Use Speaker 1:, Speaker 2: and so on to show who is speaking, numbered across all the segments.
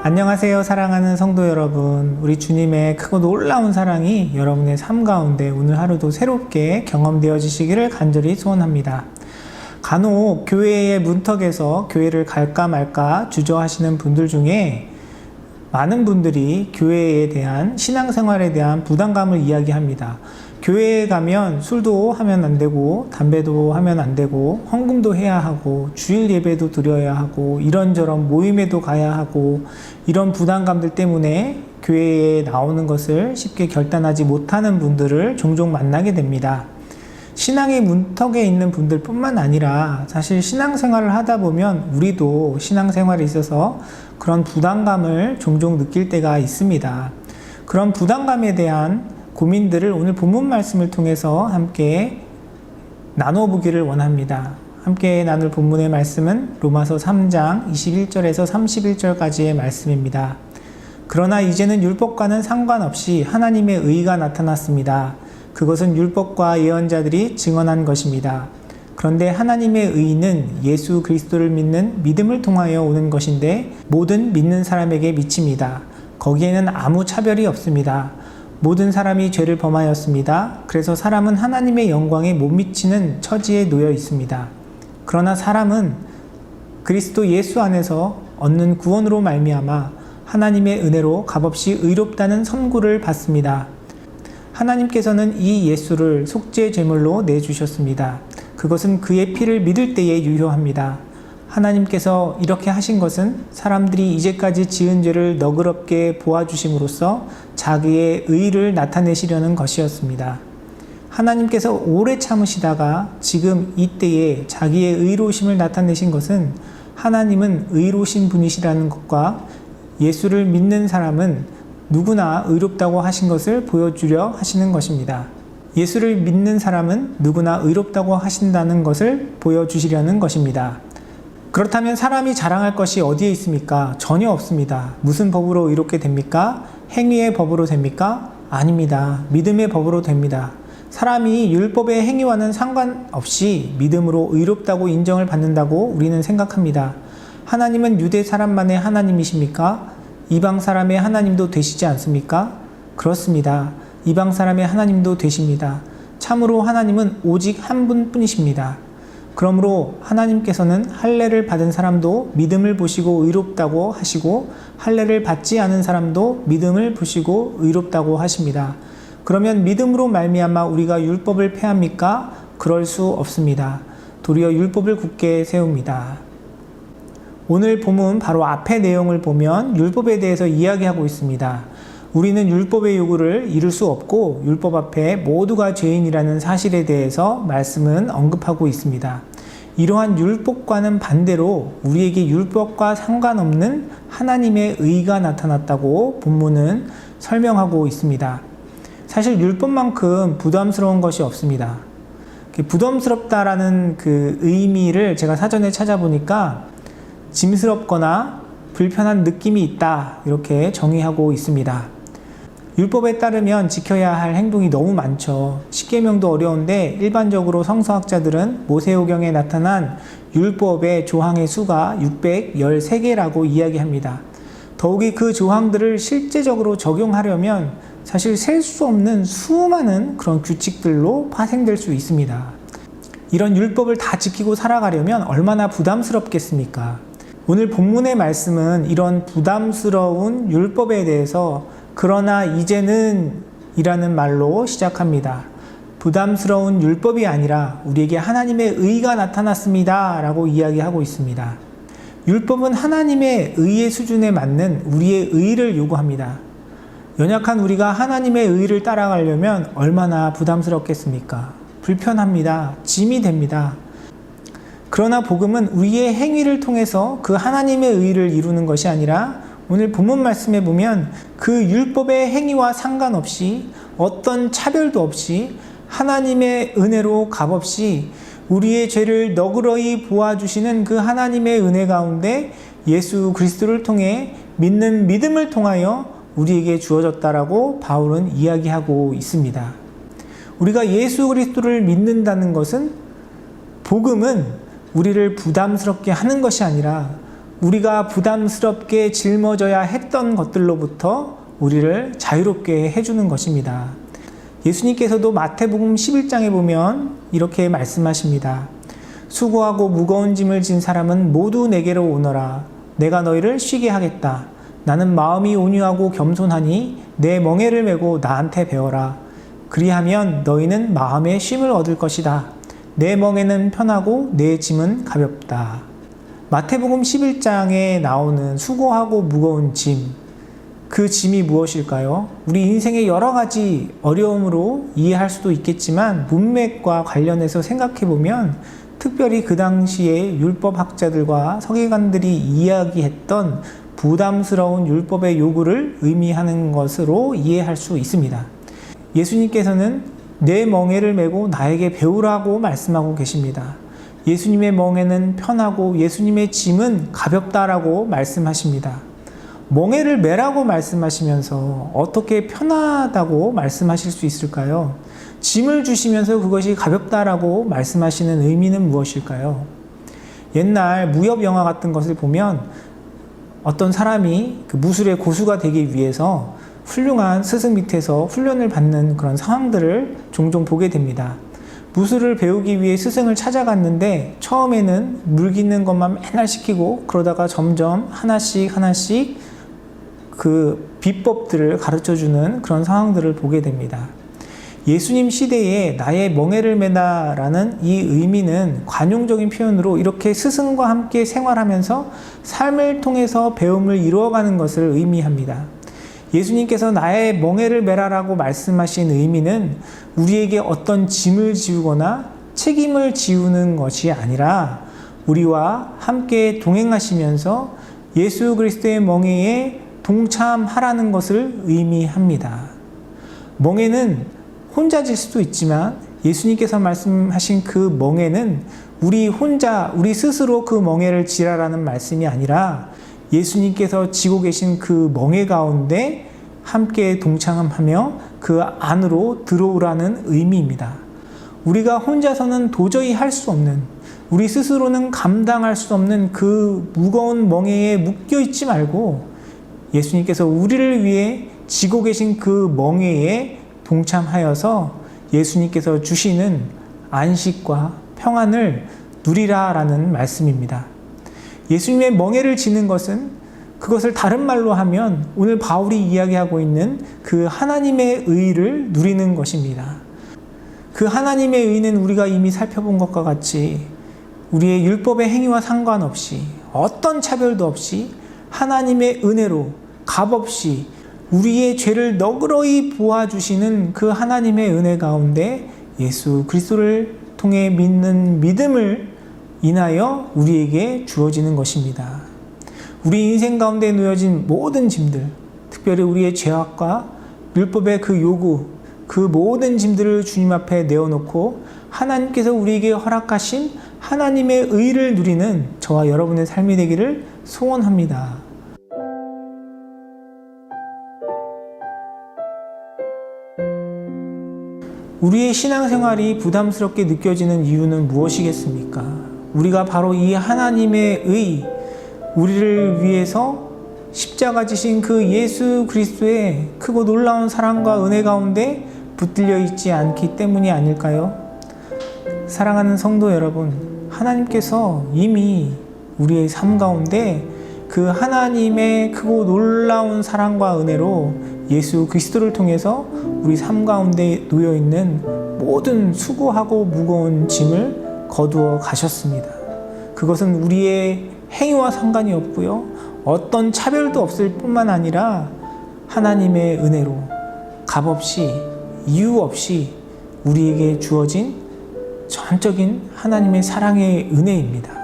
Speaker 1: 안녕하세요, 사랑하는 성도 여러분. 우리 주님의 크고 놀라운 사랑이 여러분의 삶 가운데 오늘 하루도 새롭게 경험되어지시기를 간절히 소원합니다. 간혹 교회의 문턱에서 교회를 갈까 말까 주저하시는 분들 중에 많은 분들이 교회에 대한 신앙생활에 대한 부담감을 이야기합니다. 교회에 가면 술도 하면 안 되고 담배도 하면 안 되고 헌금도 해야 하고 주일 예배도 드려야 하고 이런저런 모임에도 가야 하고 이런 부담감들 때문에 교회에 나오는 것을 쉽게 결단하지 못하는 분들을 종종 만나게 됩니다. 신앙의 문턱에 있는 분들 뿐만 아니라 사실 신앙생활을 하다 보면 우리도 신앙생활에 있어서 그런 부담감을 종종 느낄 때가 있습니다. 그런 부담감에 대한 고민들을 오늘 본문 말씀을 통해서 함께 나눠보기를 원합니다. 함께 나눌 본문의 말씀은 로마서 3장 21절에서 31절까지의 말씀입니다. 그러나 이제는 율법과는 상관없이 하나님의 의가 나타났습니다. 그것은 율법과 예언자들이 증언한 것입니다. 그런데 하나님의 의는 예수 그리스도를 믿는 믿음을 통하여 오는 것인데 모든 믿는 사람에게 미칩니다. 거기에는 아무 차별이 없습니다. 모든 사람이 죄를 범하였습니다. 그래서 사람은 하나님의 영광에 못 미치는 처지에 놓여 있습니다. 그러나 사람은 그리스도 예수 안에서 얻는 구원으로 말미암아 하나님의 은혜로 값없이 의롭다는 선고를 받습니다. 하나님께서는 이 예수를 속죄 제물로 내주셨습니다. 그것은 그의 피를 믿을 때에 유효합니다. 하나님께서 이렇게 하신 것은 사람들이 이제까지 지은 죄를 너그럽게 보아주심으로써 자기의 의를 나타내시려는 것이었습니다. 하나님께서 오래 참으시다가 지금 이때에 자기의 의로우심을 나타내신 것은 하나님은 의로우신 분이시라는 것과 예수를 믿는 사람은 누구나 의롭다고 하신 것을 보여주려 하시는 것입니다. 예수를 믿는 사람은 누구나 의롭다고 하신다는 것을 보여주시려는 것입니다. 그렇다면 사람이 자랑할 것이 어디에 있습니까? 전혀 없습니다. 무슨 법으로 의롭게 됩니까? 행위의 법으로 됩니까? 아닙니다. 믿음의 법으로 됩니다. 사람이 율법의 행위와는 상관없이 믿음으로 의롭다고 인정을 받는다고 우리는 생각합니다. 하나님은 유대 사람만의 하나님이십니까? 이방 사람의 하나님도 되시지 않습니까? 그렇습니다. 이방 사람의 하나님도 되십니다. 참으로 하나님은 오직 한 분뿐이십니다. 그러므로 하나님께서는 할례를 받은 사람도 믿음을 보시고 의롭다고 하시고 할례를 받지 않은 사람도 믿음을 보시고 의롭다고 하십니다. 그러면 믿음으로 말미암아 우리가 율법을 폐합니까? 그럴 수 없습니다. 도리어 율법을 굳게 세웁니다. 오늘 본문 바로 앞의 내용을 보면 율법에 대해서 이야기하고 있습니다. 우리는 율법의 요구를 이룰 수 없고 율법 앞에 모두가 죄인이라는 사실에 대해서 말씀은 언급하고 있습니다. 이러한 율법과는 반대로 우리에게 율법과 상관없는 하나님의 의가 나타났다고 본문은 설명하고 있습니다. 사실 율법만큼 부담스러운 것이 없습니다. 부담스럽다라는 그 의미를 제가 사전에 찾아보니까 짐스럽거나 불편한 느낌이 있다 이렇게 정의하고 있습니다. 율법에 따르면 지켜야 할 행동이 너무 많죠. 십계명도 어려운데 일반적으로 성서학자들은 모세오경에 나타난 율법의 조항의 수가 613개라고 이야기합니다. 더욱이 그 조항들을 실제적으로 적용하려면 사실 셀 수 없는 수많은 그런 규칙들로 파생될 수 있습니다. 이런 율법을 다 지키고 살아가려면 얼마나 부담스럽겠습니까? 오늘 본문의 말씀은 이런 부담스러운 율법에 대해서 그러나 이제는 이라는 말로 시작합니다. 부담스러운 율법이 아니라 우리에게 하나님의 의가 나타났습니다 라고 이야기하고 있습니다. 율법은 하나님의 의의 수준에 맞는 우리의 의를 요구합니다. 연약한 우리가 하나님의 의를 따라가려면 얼마나 부담스럽겠습니까? 불편합니다. 짐이 됩니다. 그러나 복음은 우리의 행위를 통해서 그 하나님의 의를 이루는 것이 아니라 오늘 본문 말씀에 보면 그 율법의 행위와 상관없이 어떤 차별도 없이 하나님의 은혜로 값없이 우리의 죄를 너그러이 보아주시는 그 하나님의 은혜 가운데 예수 그리스도를 통해 믿는 믿음을 통하여 우리에게 주어졌다라고 바울은 이야기하고 있습니다. 우리가 예수 그리스도를 믿는다는 것은 복음은 우리를 부담스럽게 하는 것이 아니라 우리가 부담스럽게 짊어져야 했던 것들로부터 우리를 자유롭게 해주는 것입니다. 예수님께서도 마태복음 11장에 보면 이렇게 말씀하십니다. 수고하고 무거운 짐을 진 사람은 모두 내게로 오너라. 내가 너희를 쉬게 하겠다. 나는 마음이 온유하고 겸손하니 내 멍에를 메고 나한테 배워라. 그리하면 너희는 마음의 쉼을 얻을 것이다. 내 멍에는 편하고 내 짐은 가볍다. 마태복음 11장에 나오는 수고하고 무거운 짐, 그 짐이 무엇일까요? 우리 인생의 여러 가지 어려움으로 이해할 수도 있겠지만 문맥과 관련해서 생각해보면 특별히 그 당시에 율법학자들과 서기관들이 이야기했던 부담스러운 율법의 요구를 의미하는 것으로 이해할 수 있습니다. 예수님께서는 내 멍에를 메고 나에게 배우라고 말씀하고 계십니다. 예수님의 멍에는 편하고 예수님의 짐은 가볍다라고 말씀하십니다. 멍에를 메라고 말씀하시면서 어떻게 편하다고 말씀하실 수 있을까요? 짐을 주시면서 그것이 가볍다라고 말씀하시는 의미는 무엇일까요? 옛날 무협 영화 같은 것을 보면 어떤 사람이 그 무술의 고수가 되기 위해서 훌륭한 스승 밑에서 훈련을 받는 그런 상황들을 종종 보게 됩니다. 무술을 배우기 위해 스승을 찾아갔는데 처음에는 물깃는 것만 맨날 시키고 그러다가 점점 하나씩 그 비법들을 가르쳐주는 그런 상황들을 보게 됩니다. 예수님 시대에 나의 멍에를 메다라는 이 의미는 관용적인 표현으로 이렇게 스승과 함께 생활하면서 삶을 통해서 배움을 이루어가는 것을 의미합니다. 예수님께서 나의 멍에를 메라라고 말씀하신 의미는 우리에게 어떤 짐을 지우거나 책임을 지우는 것이 아니라 우리와 함께 동행하시면서 예수 그리스도의 멍에에 동참하라는 것을 의미합니다. 멍에는 혼자 질 수도 있지만 예수님께서 말씀하신 그 멍에는 우리 스스로 그 멍에를 지라라는 말씀이 아니라 예수님께서 지고 계신 그 멍에 가운데 함께 동참하며 그 안으로 들어오라는 의미입니다. 우리가 혼자서는 도저히 할 수 없는, 우리 스스로는 감당할 수 없는 그 무거운 멍에에 묶여 있지 말고 예수님께서 우리를 위해 지고 계신 그 멍에에 동참하여서 예수님께서 주시는 안식과 평안을 누리라라는 말씀입니다. 예수님의 멍에를 지는 것은 그것을 다른 말로 하면 오늘 바울이 이야기하고 있는 그 하나님의 의를 누리는 것입니다. 그 하나님의 의는 우리가 이미 살펴본 것과 같이 우리의 율법의 행위와 상관없이 어떤 차별도 없이 하나님의 은혜로 값없이 우리의 죄를 너그러이 보아주시는 그 하나님의 은혜 가운데 예수 그리스도를 통해 믿는 믿음을 인하여 우리에게 주어지는 것입니다. 우리 인생 가운데 놓여진 모든 짐들, 특별히 우리의 죄악과 율법의 그 요구, 그 모든 짐들을 주님 앞에 내어놓고 하나님께서 우리에게 허락하신 하나님의 의를 누리는 저와 여러분의 삶이 되기를 소원합니다. 우리의 신앙생활이 부담스럽게 느껴지는 이유는 무엇이겠습니까? 우리가 바로 이 하나님의 의, 우리를 위해서 십자가 지신 그 예수 그리스도의 크고 놀라운 사랑과 은혜 가운데 붙들려 있지 않기 때문이 아닐까요? 사랑하는 성도 여러분, 하나님께서 이미 우리의 삶 가운데 그 하나님의 크고 놀라운 사랑과 은혜로 예수 그리스도를 통해서 우리 삶 가운데 놓여있는 모든 수고하고 무거운 짐을 거두어 가셨습니다. 그것은 우리의 행위와 상관이 없고요. 어떤 차별도 없을 뿐만 아니라 하나님의 은혜로 값없이 이유 없이 우리에게 주어진 전적인 하나님의 사랑의 은혜입니다.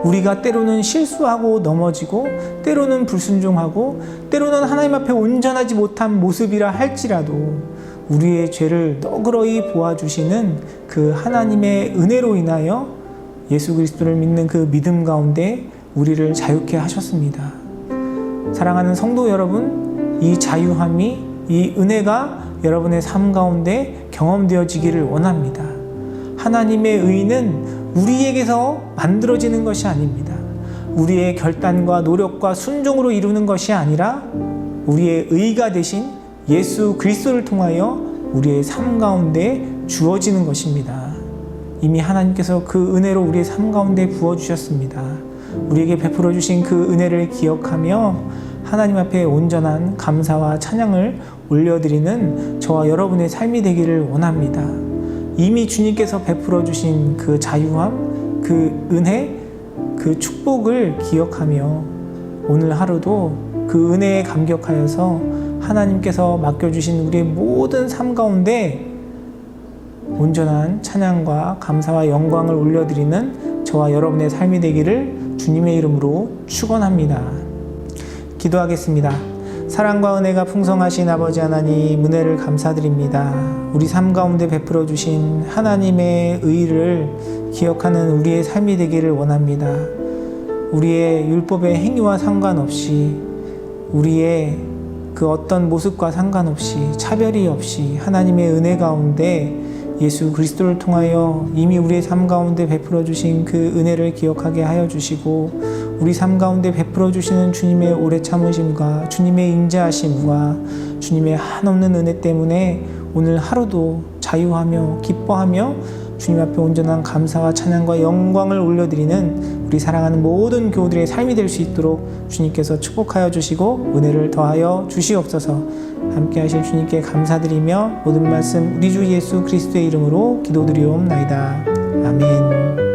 Speaker 1: 우리가 때로는 실수하고 넘어지고 때로는 불순종하고 때로는 하나님 앞에 온전하지 못한 모습이라 할지라도 우리의 죄를 너그러이 보아주시는 그 하나님의 은혜로 인하여 예수 그리스도를 믿는 그 믿음 가운데 우리를 자유케 하셨습니다. 사랑하는 성도 여러분, 이 자유함이, 이 은혜가 여러분의 삶 가운데 경험되어지기를 원합니다. 하나님의 의는 우리에게서 만들어지는 것이 아닙니다. 우리의 결단과 노력과 순종으로 이루는 것이 아니라 우리의 의가 되신 예수 그리스도를 통하여 우리의 삶 가운데 주어지는 것입니다. 이미 하나님께서 그 은혜로 우리의 삶 가운데 부어주셨습니다. 우리에게 베풀어 주신 그 은혜를 기억하며 하나님 앞에 온전한 감사와 찬양을 올려드리는 저와 여러분의 삶이 되기를 원합니다. 이미 주님께서 베풀어 주신 그 자유함, 그 은혜, 그 축복을 기억하며 오늘 하루도 그 은혜에 감격하여서 하나님께서 맡겨주신 우리의 모든 삶 가운데 온전한 찬양과 감사와 영광을 올려드리는 저와 여러분의 삶이 되기를 주님의 이름으로 축원합니다. 기도하겠습니다. 사랑과 은혜가 풍성하신 아버지 하나님, 은혜를 감사드립니다. 우리 삶 가운데 베풀어 주신 하나님의 의를 기억하는 우리의 삶이 되기를 원합니다. 우리의 율법의 행위와 상관없이, 우리의 그 어떤 모습과 상관없이, 차별이 없이 하나님의 은혜 가운데 예수 그리스도를 통하여 이미 우리의 삶 가운데 베풀어 주신 그 은혜를 기억하게 하여 주시고, 우리 삶 가운데 베풀어 주시는 주님의 오래 참으심과 주님의 인자하심과 주님의 한없는 은혜 때문에 오늘 하루도 자유하며 기뻐하며 주님 앞에 온전한 감사와 찬양과 영광을 올려드리는 우리 사랑하는 모든 교우들의 삶이 될 수 있도록 주님께서 축복하여 주시고 은혜를 더하여 주시옵소서. 함께 하실 주님께 감사드리며 모든 말씀 우리 주 예수 그리스도의 이름으로 기도드리옵나이다. 아멘.